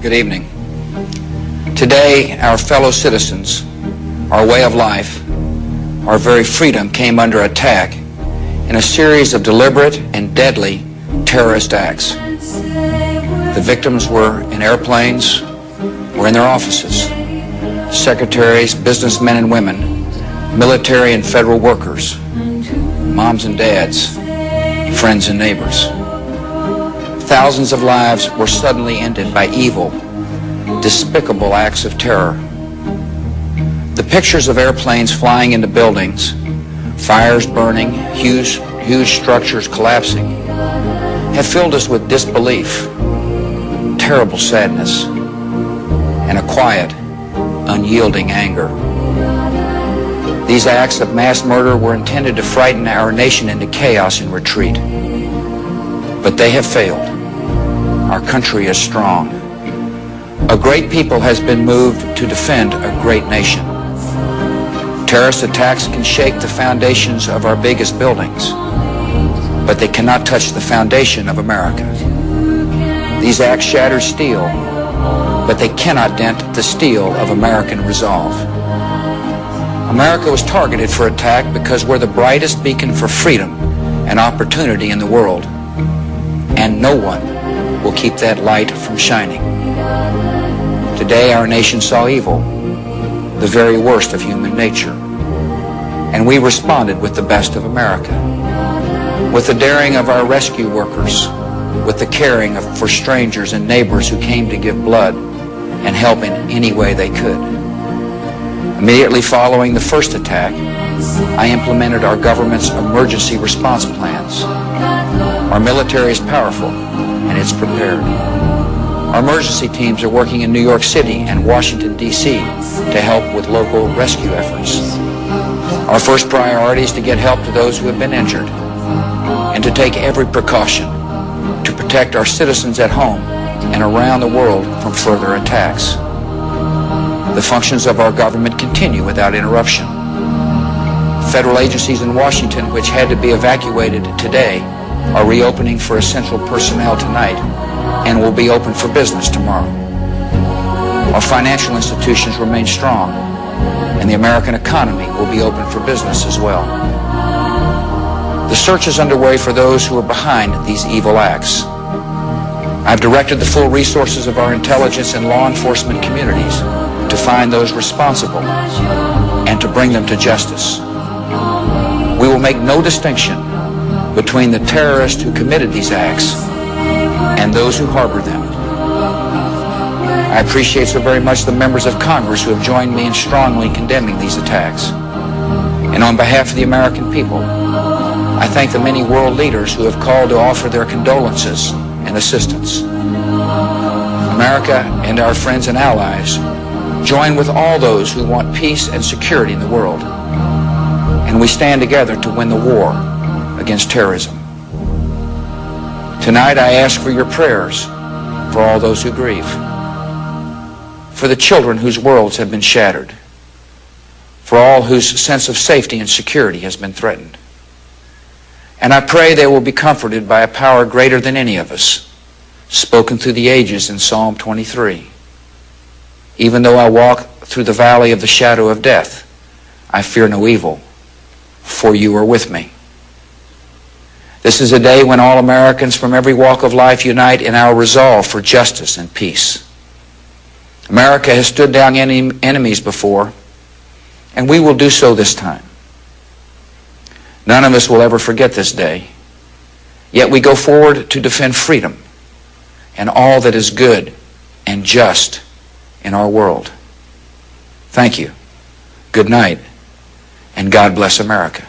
Good evening. Today, our fellow citizens, our way of life, our very freedom came under attack in a series of deliberate and deadly terrorist acts. The victims were in airplanes or in their offices. Secretaries, businessmen and women, military and federal workers, moms and dads, friends and neighbors. Thousands of lives were suddenly ended by evil, despicable acts of terror. The pictures of airplanes flying into buildings, fires burning, huge structures collapsing, have filled us with disbelief, terrible sadness, and a quiet, unyielding anger. These acts of mass murder were intended to frighten our nation into chaos and retreat. But they have failed. Our country is strong. A great people has been moved to defend a great nation. Terrorist attacks can shake the foundations of our biggest buildings, but they cannot touch the foundation of America. These acts shatter steel, but they cannot dent the steel of American resolve. America was targeted for attack because we're the brightest beacon for freedom and opportunity in the world, and no one will keep that light from shining. Today, our nation saw evil, the very worst of human nature, and we responded with the best of America, with the daring of our rescue workers, with the caring for strangers and neighbors who came to give blood and help in any way they could. Immediately following the first attack, I implemented our government's emergency response plans. Our military is powerful, and it's prepared. Our emergency teams are working in New York City and Washington, D.C. to help with local rescue efforts. Our first priority is to get help to those who have been injured and to take every precaution to protect our citizens at home and around the world from further attacks. The functions of our government continue without interruption. Federal agencies in Washington, which had to be evacuated today, are reopening for essential personnel tonight and will be open for business tomorrow. Our financial institutions remain strong, and the American economy will be open for business as well. The search is underway for those who are behind these evil acts. I've directed the full resources of our intelligence and law enforcement communities to find those responsible and to bring them to justice. We will make no distinction between the terrorists who committed these acts and those who harbor them. I appreciate so very much the members of Congress who have joined me in strongly condemning these attacks. And on behalf of the American people, I thank the many world leaders who have called to offer their condolences and assistance. America and our friends and allies join with all those who want peace and security in the world, and we stand together to win the war against terrorism. Tonight I ask for your prayers for all those who grieve, for the children whose worlds have been shattered, for all whose sense of safety and security has been threatened. And I pray they will be comforted by a power greater than any of us, spoken through the ages in Psalm 23. Even though I walk through the valley of the shadow of death, I fear no evil, for you are with me. This is a day when all Americans from every walk of life unite in our resolve for justice and peace. America has stood down enemies before, and we will do so this time. None of us will ever forget this day, yet we go forward to defend freedom and all that is good and just in our world. Thank you. Good night, and God bless America.